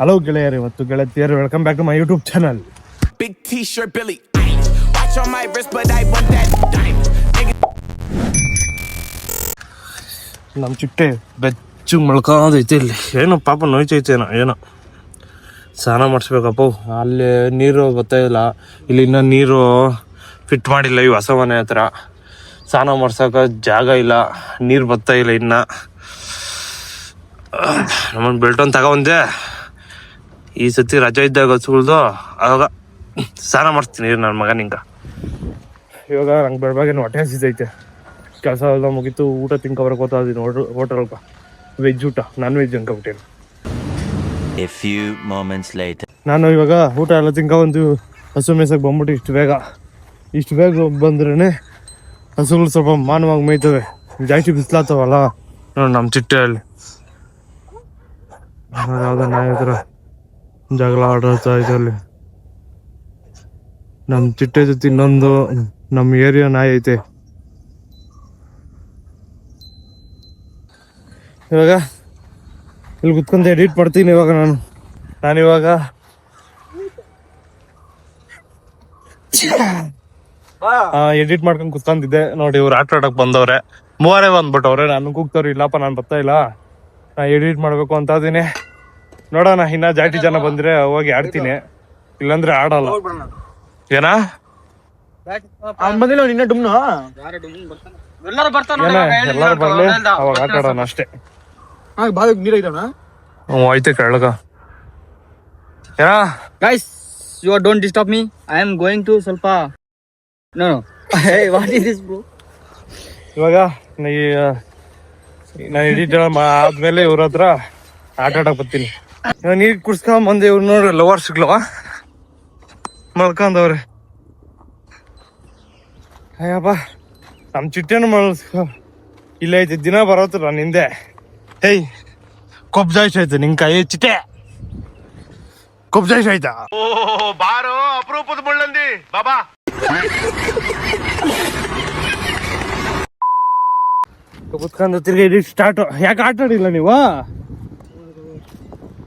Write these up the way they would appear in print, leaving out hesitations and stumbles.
Hello ಗೆಳೆಯರು ಮತ್ತು ಗೆಳತಿಯರು, welcome back to my YouTube channel. Big T-shirt, Billy. Watch on my wrist, but I want that diamond. ನಮ್ಮ ಚಿಟ್ಟೆ ಬೆಚ್ಚಗೆ ಮಳ್ಕೊಂಡೈತೆ ಇಲ್ಲಿ. ಏನೋ ಪಾಪ ನೋಯ್ತೈತೇನೋ ಏನೋ. ಸ್ನಾನ ಮಾಡಿಸ್ಬೇಕಪ್ಪ. ಅಲ್ಲಿ ನೀರು ಗೊತ್ತಾಯಿಲ್ಲ, ಇಲ್ಲಿ ಇನ್ನೂ ನೀರು ಫಿಟ್ ಮಾಡಿಲ್ಲ ಈ ಹೊಸ ಮನೆ ಹತ್ರ. ಸ್ನಾನ ಮಾಡ್ಸೋಕೆ ಜಾಗ ಇಲ್ಲ, ನೀರು ಬರ್ತಾಯಿಲ್ಲ ಇನ್ನು. ನಮ್ಮನ್ನು ಬೆಲ್ಟೊಂದು ತಗೊಂಡೆ. ಈ ಸತಿ ರಜೆ ಇದ್ದಾಗ ಹಸುಗಳ್ದು ಆವಾಗ ಸ್ನಾನ ಮಾಡಿಸ್ತೀನಿ ನನ್ನ ಮಗ ನಿಂಗೆ. ಇವಾಗ ನಂಗೆ ಬೆಳಬಾಗೇನು ಹೊಟ್ಟೆ ಹಸಿದೈತೆ. ಕೆಲಸ ಎಲ್ಲ ಮುಗೀತು, ಊಟ ತಿನ್ಕೊಬರಕ್ಕೆ ಹೋಗ್ತಾ ಇದ್ದೀನಿ ಹೋಟೆಲ್ಗೆ. ವೆಜ್ ಊಟ, ನಾನ್ ವೆಜ್ ಅನ್ಕೊಬಿಟ್ಟೇನು. ನಾನು ಇವಾಗ ಊಟ ಎಲ್ಲ ತಿನ್ಕೊಬಂದು ಹಸು ಮೇಸಕ್ಕೆ ಬಂದ್ಬಿಟ್ಟು ಇಷ್ಟು ಬೇಗ ಬಂದ್ರೇ ಹಸುಗಳು ಸ್ವಲ್ಪ ಮಾನವಾಗಿ ಮೇಯ್ತವೆ. ಜಾಸ್ತಿ ಬಿಸಿಲಾಗ್ತವಲ್ಲ ನೋಡಿ ನಮ್ಮ ಚಿಟ್ಟೆಯಲ್ಲಿ. ಯಾವುದೋ ನಾಯಿ ಹತ್ರ ಜಗಳ ಆಡ್ತಾ ಇದ್ದಲ್ಲಿ. ನಮ್ಮ ಚಿಟ್ಟೆ ಜೊತೆ ಇನ್ನೊಂದು ನಮ್ಮ ಏರಿಯಾ ನಾಯಿ ಐತೆ. ಇವಾಗ ಇಲ್ಲಿ ಕುತ್ಕೊಂಡು ಎಡಿಟ್ ಮಾಡ್ತೀನಿ. ಇವಾಗ ನಾನಿವಾಗ ಎಡಿಟ್ ಮಾಡ್ಕೊಂಡು ಕುತ್ಕೊಂಡಿದ್ದೆ. ನೋಡಿ ಇವ್ರು ಆಟ ಆಡಕ್ಕೆ ಬಂದವ್ರೆ, ಮೂವರೇ ಬಂದ್ಬಿಟ್ಟವ್ರೆ. ನಾನು ಕೂಗ್ತವ್ರಿ, ಇಲ್ಲಪ್ಪ ನಾನು ಬರ್ತಾ ಇಲ್ಲ, ನಾ ಎಡಿಟ್ ಮಾಡಬೇಕು ಅಂತ ಇದೀನಿ. ನೋಡೋಣ, ಇನ್ನ ಜಾಸ್ತಿ ಜನ ಬಂದ್ರೆ ಹೋಗಿ ಆಡ್ತೀನಿ, ಇಲ್ಲಾಂದ್ರೆ ಆಡಲ್ಲ. ಏನಾ ಎಲ್ಲರೂ ಬರ್ಲಿ, ಅವಾಗ ಆಟ ಆಡೋಣ ಅಷ್ಟೇ. ಐತೆ ಕೆಳಗ. ಏನಾ guys, you don't disturb me. I am going to ಸ್ವಲ್ಪ no hey, what is this bro? ಇವಾಗ ನಾನು ಎಡಿಟ್ ಆದ್ಮೇಲೆ ಇವ್ರ ಹತ್ರ ಆಟ ಆಡಕ್ ಬರ್ತೀನಿ. ನೀರು ಕುಡ್ಸ್ಕೊಂಡ್ ಬಂದೆ. ಇವ್ರು ನೋಡ್ರಿ ಲವರ್ಸ್ಗಳು ಮಲ್ಕೊಂಡವ್ರೆ. ಅಯ್ಯಪ್ಪ, ನಮ್ಮ ಚಿಟ್ಟೆನು ಇಲ್ಲ ಐತೆ, ದಿನ ಬರೋತ್ರ ನಾನು ಹಿಂದೆ. ಹೇಯ್, ಕೊಬ್ಜಾಯ್ಸ್ ಆಯ್ತು ನಿಂಗೆ ಕಾಯಿ ಚಿಟ್ಟೆ, ಕೊಬ್ಜಾಯ್ಸ್ ಆಯ್ತಾ? ಓ ಬಾರೋ ಅಪರೂಪದ ಮುಳ್ಳಂದಿ ಬಾಬಾ. ಕುತ್ಕೊಂಡು ತಿರ್ಗಿ ಎಡಿಟ್ ಸ್ಟಾರ್ಟ್. ಯಾಕೆ ಆಟ ಆಡಿಲ್ಲ ನೀವು?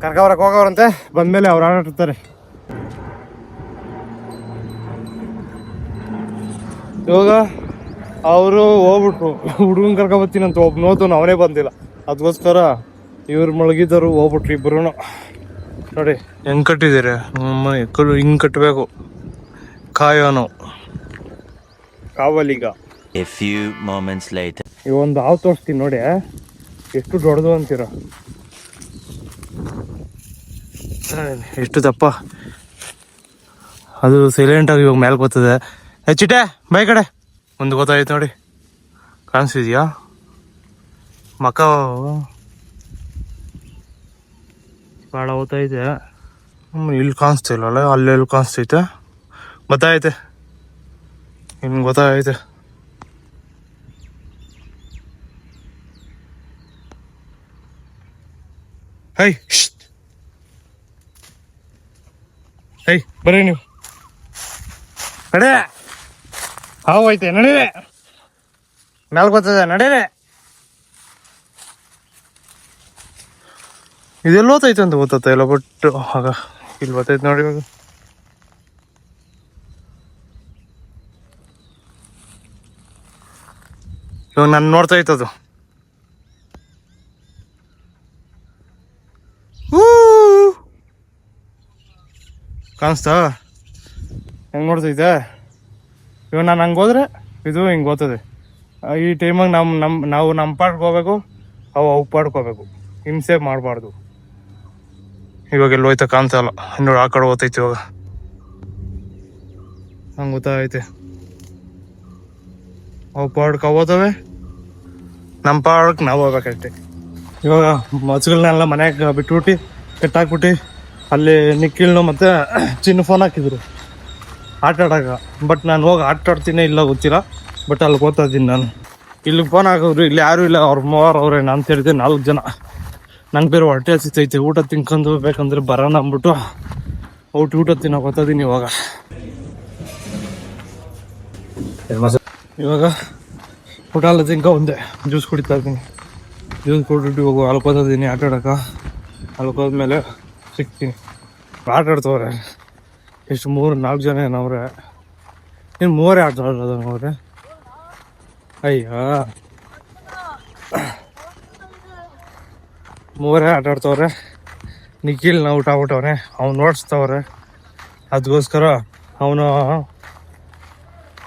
ಕರ್ಕವರಕ್ಕೆ ಹೋಗೋರಂತೆ, ಬಂದ್ಮೇಲೆ ಅವ್ರು ಆಟ ಆಡ್ತಾರೆ. ಇವಾಗ ಅವರು ಹೋಗ್ಬಿಟ್ರು, ಹುಡುಗನ್ ಕರ್ಕೊಬತ್ತೀನಿ ಅಂತ ಒಬ್ಬ ನೋತನು, ಅವನೇ ಬಂದಿಲ್ಲ. ಅದಕ್ಕೋಸ್ಕರ ಇವ್ರು ಮಳಗಿದ್ರು ಹೋಗ್ಬಿಟ್ರು ಇಬ್ರು. ನೋಡಿ ಹೆಂಗ್ ಕಟ್ಟಿದ್ದೀರಿ, ಹಿಂಗ್ ಕಟ್ಟಬೇಕು. ಕಾಯೋನು ಕಾವಲಿಗ. ಈ ಒಂದು ಹಾವು ತೋರಿಸ್ತೀನಿ ನೋಡಿ, ಎಷ್ಟು ದೊಡ್ಡದು ಅಂತೀರ, ಎಷ್ಟು ದಪ್ಪ. ಅದು ಸೈಲೆಂಟಾಗಿ ಇವಾಗ ಮೇಲೆ ಬರ್ತದೆ. ಚಿಟ್ಟೆ ಬೈ ಕಡೆ ಒಂದು ಗೊತ್ತಾಯ್ತು ನೋಡಿ, ಕಾಣಿಸ್ತಿದ್ಯಾ ಮಕ? ಭಾಳ ಓದ್ತೈತೆ. ಇಲ್ಲಿ ಕಾಣಿಸ್ತಾ ಇಲ್ಲಲ್ಲ, ಅಲ್ಲೆಲ್ಲಿ ಕಾಣಿಸ್ತೈತೆ, ಗೊತ್ತಾಯ್ತೆ, ಇನ್ನು ಗೊತ್ತಾಯ್ತೆ. ಹೈ ಹೈ ಬರ್ರಿ ನೀವು, ನಡೆ. ಹಾವು ಐತೆ, ನಡೀರಿ. ಮ್ಯಾಲ್ ಬರ್ತದೆ, ನಡೀರಿ. ಇದೆಲ್ಲ ಓತೈತೆ ಅಂತ ಗೊತ್ತ ಇಲ್ಲ, ಬಟ್ ಆಗ ಇಲ್ಲಿ ಬರ್ತೈತೆ ನೋಡಿ. ಇವಾಗ ಇವಾಗ ನಾನು ನೋಡ್ತಾ ಇತ್ತದು. ಕಾಣಿಸ್ತಾ ಹೆಂಗೆ ನೋಡ್ತೈತೆ? ಇವಾಗ ನಾನು ಹಂಗೆ ಹೋದ್ರೆ ಇದು ಹಿಂಗೆ ಓದ್ತದೆ. ಈ ಟೈಮಾಗ ನಾವು ನಮ್ಮ ಪಾಡ್ಗೆ ಹೋಗ್ಬೇಕು, ಅವು ಪಾಡ್ಕೋಬೇಕು, ಹಿಂಸೆ ಮಾಡಬಾರ್ದು. ಇವಾಗ ಎಲ್ಲ ಹೋಯ್ತಾ ಕಾಣ್ತಾ ಇಲ್ಲ ನೋಡಿ, ಆ ಕಡೆ ಓದ್ತೈತಿ. ಇವಾಗ ಹಂಗೆ ಗೊತ್ತಾಗೈತೆ, ಅವು ಪಾಡ್ಕ ಓದವೆ, ನಮ್ಮ ಪಾಡಕ್ಕೆ ನಾವು ಹೋಗ್ಬೇಕಷ್ಟೆ. ಇವಾಗ ಮಚ್ಚುಗಳನ್ನೆಲ್ಲ ಮನೆಯಾಗ ಬಿಟ್ಬಿಟ್ಟು ಕಟ್ಟಾಕ್ಬಿಟ್ಟು ಅಲ್ಲಿ ನಿಖಿಲ್ನು ಮತ್ತು ಚಿನ್ನ ಫೋನ್ ಹಾಕಿದ್ರು ಆಟ ಆಡೋಕೆ. ಬಟ್ ನಾನು ಹೋಗಿ ಆಟ ಆಡ್ತೀನಿ ಇಲ್ಲ ಗೊತ್ತಿಲ್ಲ, ಬಟ್ ಅಲ್ಲಿ ಓದ್ತಾ ಇದ್ದೀನಿ ನಾನು. ಇಲ್ಲಿ ಫೋನ್ ಹಾಕಿದ್ರು, ಇಲ್ಲಿ ಯಾರೂ ಇಲ್ಲ, ಅವ್ರ ಮೂವರು ಅವ್ರೆ. ನಾನು ಸೇರಿದೆ 4 ಜನ. ನಂಗೆ ಬೇರೆ ಹೊಟ್ಟೆ ಹಸಿತೈತೆ, ಊಟ ತಿನ್ಕೊಂಡು ಬೇಕಂದ್ರೆ ಬರೋಣ ಅಂದ್ಬಿಟ್ಟು ಊಟ ತಿನ್ನೋಕೆ ಗೊತ್ತಿದ್ದೀನಿ. ಇವಾಗ ಊಟ ಎಲ್ಲ ತಿನ್ಕೊಂಡೆ, ಜ್ಯೂಸ್ ಕುಡಿತಾ ಇದ್ದೀನಿ. ಜ್ಯೂಸ್ ಕುಡಿಬಿಟ್ಟು ಇವಾಗ ಅಲ್ಕೋತಿದ್ದೀನಿ ಆಟ ಆಡೋಕೆ. ಅಲ್ಕೋದ್ಮೇಲೆ ಸಿಗ್ತೀನಿ. ಆಟ ಆಡ್ತವ್ರೆ ಎಷ್ಟು 3-4 ಜನ ಏನವ್ರೆ. ಇನ್ನು 3 ಆಟ ಆಡೋದು ಅವ್ರೆ. ಅಯ್ಯೋ 3 ಆಟ ಆಡ್ತವ್ರೆ. ನಿಖಿಲ್ನ ಔಟ್ ಆಗ್ಬಿಟ್ಟವ್ರೆ. ಅವ್ನು ನೋಡಿಸ್ತವ್ರೆ. ಅದಕ್ಕೋಸ್ಕರ ಅವನು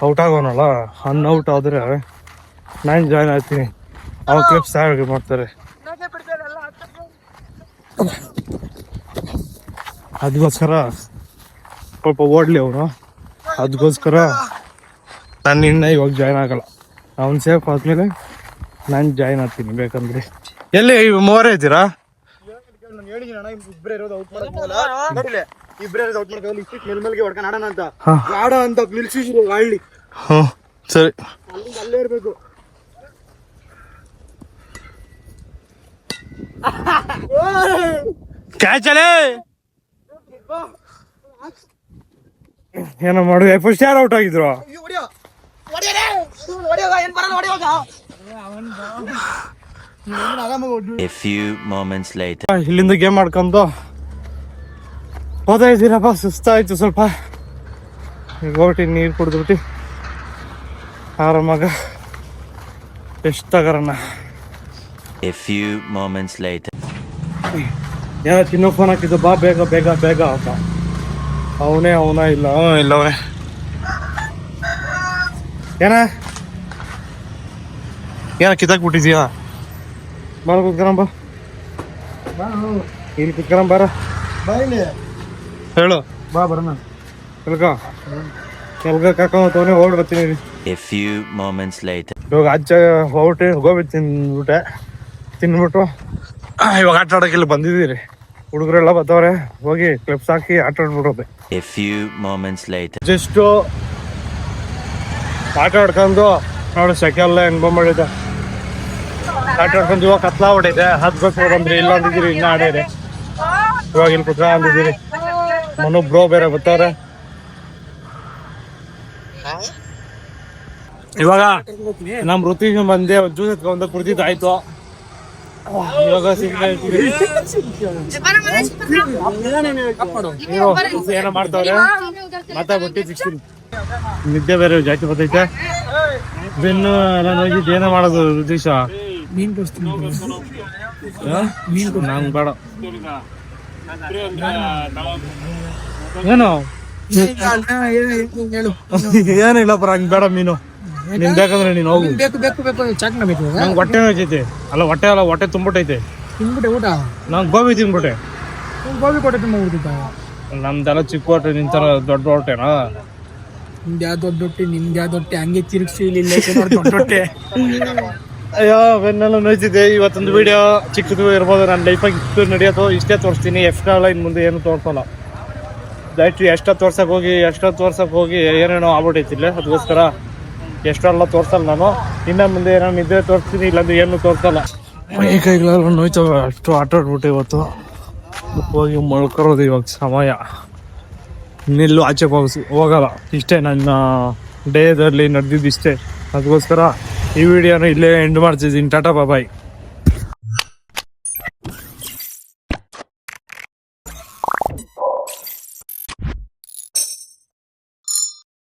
ಔಟ್ ಆಗೋನಲ್ಲ, ಔಟ್ ಆದರೆ ನಾನು ಜಾಯ್ನ್ ಆಗ್ತೀನಿ. ಅವ್ರ ಕ್ಲಿಪ್ಸ್ ತಯಾರಿ ಮಾಡ್ತಾರೆ. ಅದಕ್ಕೋಸ್ಕರ ಸ್ವಲ್ಪ ಓಡಲಿ ಅವನು. ಅದಕ್ಕೋಸ್ಕರ ನಾನು ಇನ್ನು ಇವಾಗ ಜಾಯ್ನ್ ಆಗಲ್ಲ. ಅವ್ನು ಸೇಫ್ ಆದಮೇಲೆ ನಾನು ಜಾಯ್ನ್ ಆಗ್ತೀನಿ ಬೇಕಂದ್ರೆ. ಎಲ್ಲಿ 3 ಇದ್ದೀರಾ? ಇಬ್ಬರೇ ಇರೋದು ಔಟ್ ಮೇಲ್ಮೇಲ್ಗೆ ಹೊಡ್ಕೊಂಡು ಆಡೋಣ ಅಂತ ಆಡ ಅಂತ ನಿಲ್ಸಿದ್ರು ಗಾಳಿ. ಹ್ಞೂ ಸರಿ, ಅಲ್ಲೇ ಇರ್ಬೇಕು. ಕ್ಯಾಚಲೇ ಏನೋ ಮಾಡುವ. ಫಸ್ಟ್ ಯಾರು ಔಟ್ ಆಗಿದ್ರು? A few moments later. ಇಲ್ಲಿಂದ ಗೇಮ್ ಮಾಡ್ಕೊಂಡು ಹೋದ ಇದ್ದೀರಪ್ಪ. ಸುಸ್ತಾಯ್ತು ಸ್ವಲ್ಪ. ಈಗ ಹೋಗ್ಬಿಟ್ಟು ನೀರು ಕುಡಿದ್ಬಿಟ್ಟು ಆರಾಮಾಗ ಎಷ್ಟು ತಗೋರಣ್ಣ. A few moments later. ಏನೋ ತಿನ್ನೋ ಫೋನ್ ಹಾಕಿದ್ದು, ಬಾ ಬೇಗ ಬೇಗ ಬೇಗ ಅಂತ. ಅವನೇ ಇಲ್ಲ ಅವನೇ ಏನ ಕಿತ್ತಾಕ್ಬಿಟ್ಟಿದ್ಯಾ? ಬಾರ ಕುತ್ಕರಂಬ, ಇಲ್ಲಿ ಕುತ್ಕರಂಬ, ಬಾರ ಹೇಳು. ಬಾ ಬರೋಣ ಕೆಲ್ಗ ಕಾಕೊಂಬತ್ತವನೇ ಓಡ್ ಬರ್ತೀನಿ. A few moments later. ಇವಾಗ ಅಜ್ಜ ಹೊರಟು ಗೋಬಿ ತಿನ್ಬಿಟ್ಟು ಇವಾಗ ಆಟ ಆಡೋಕ್ಕೆಲ್ಲ ಬಂದಿದ್ದೀರಿ. ಹುಡುಗರೆಲ್ಲ ಬರ್ತಾವ್ರೆ. ಹೋಗಿ ಕ್ಲಿಪ್ಸ್ ಹಾಕಿ ಆಟ ಆಡ್ಬಿಡೋದೆ. A few moments later. Just ಆಟ ಆಡ್ಕೊಂಡು ನೋಡಿ ಸೆಕೆ ಎಲ್ಲ ಹೆಂಗ್ ಮಾಡಿದೆ. ಆಟ ಆಡ್ಕೊಂಡು ಇವಾಗ ಕತ್ಲಾ ಹೊಡೈತೆ. ಹತ್ಬೇಕು ಬಂದ್ರಿ, ಇಲ್ಲ ಅಂದಿದ್ದೀರಿ ಇನ್ನ ಆಡೇರಿ. ಇವಾಗ ಇಲ್ಲಿ ಕುತ್ಕ ಅಂದಿದ್ದೀರಿ. ಮನು ಬ್ರೋ ಬೇರೆ ಬರ್ತಾವ್ರೆ. ಇವಾಗ ನಮ್ ಋತುವಿಗೆ ಬಂದೆ ಜ್ಯೂಸ್ ಎತ್ಕೊಂಡ ಕುಡ್ದಿದ್ದಾಯ್ತು. ಇವಾಗ ಏನೋ ಮಾಡ್ತಾವ್ರೆ. ಮಾತಾಡ್ಬಿಟ್ಟು ಸಿಗ್ತೀನಿ. ನಿದ್ದೆ ಬೇರೆ ಜಾಸ್ತಿ ಬರ್ತೈತೆ. ಬೆನ್ನು ಎಲ್ಲ ನೋಡಿದ್ದು ಏನೋ ಮಾಡೋದು ರುತೀಶ. ನಂಗೆ ಬೇಡ. ಏನು ಏನಿಲ್ಲ ಬರ ಹಂಗೆ ಬೇಡ. ಮೀನು ನಿನ್ ಬೇಕಂದ್ರೆ ನೀನು ಹೋಗು. ನಂಗೆ ಹೊಟ್ಟೆ ನೋಯ್ತೈತೆ. ಹೊಟ್ಟೆ ತುಂಬಿಟ್ಟೈತೆ. ನಂಗೆ ಗೋಬಿ ತಿನ್ಬಿಟ್ಟೆ. ನಮ್ದೆಲ್ಲ ಚಿಕ್ಕ ಹೊಟ್ಟೆ, ನಿನ್ ತರ ದೊಡ್ಡ ಹೊಟ್ಟೆನಾ? ನಿಮ್ದು ಹಂಗೆ ತಿರುಗಿಸಿ ದೊಡ್ಡ ಹೊಟ್ಟೆ. ಅಯ್ಯೋ ಬೆನ್ನೆಲ್ಲ ನೋಯ್ತಿದೆ. ಇವತ್ತೊಂದು ವಿಡಿಯೋ ಚಿಕ್ಕದು ಇರ್ಬೋದು. ನನ್ನ ಲೈಫಾಗಿ ಇಷ್ಟು ನಡೆಯೋದು ಇಷ್ಟೇ ತೋರಿಸ್ತೀನಿ. ಎಕ್ಸ್ಟ್ರಾ ಇನ್ನು ಮುಂದೆ ಏನು ತೋರಿಸಲ್ಲ. ದಯವಿಟ್ಟು ಎಷ್ಟೋ ತೋರ್ಸಕ್ಕೆ ಹೋಗಿ ಏನೇನೋ ಆಗ್ಬಿಟ್ಟೈತಿಲ್ಲ. ಅದಕ್ಕೋಸ್ಕರ ಎಷ್ಟೆಲ್ಲ ತೋರಿಸಲ್ಲ ನಾನು. ಇನ್ನು ಮುಂದೆ ಏನೋ ನಿದ್ದೆ ತೋರಿಸ್ತೀನಿ, ಇಲ್ಲಾಂದ್ರೆ ಏನು ತೋರಿಸಲ್ಲ. ಕೈಗಳೆಲ್ಲ ನೋಯ್ತವೆ. ಅಷ್ಟು ಆಟ ಆಡ್ಬಿಟ್ಟು ಇವತ್ತು ಹೋಗಿ ಮಳ್ಕೊರೋದು ಇವಾಗ ಸಮಯ. ಇನ್ನೆಲ್ಲೂ ಆಚೆ ಹೋಗಲ್ಲ. ಇಷ್ಟೇ ನನ್ನ ಡೇದಲ್ಲಿ ನಡೆದಿದ್ದು ಇಷ್ಟೇ. ಅದಕ್ಕೋಸ್ಕರ ಈ ವಿಡಿಯೋನ ಇಲ್ಲೇ ಎಂಡ್ ಮಾಡ್ತಿದ್ದೀನಿ. ಟಾಟಾ ಬಾಯ್.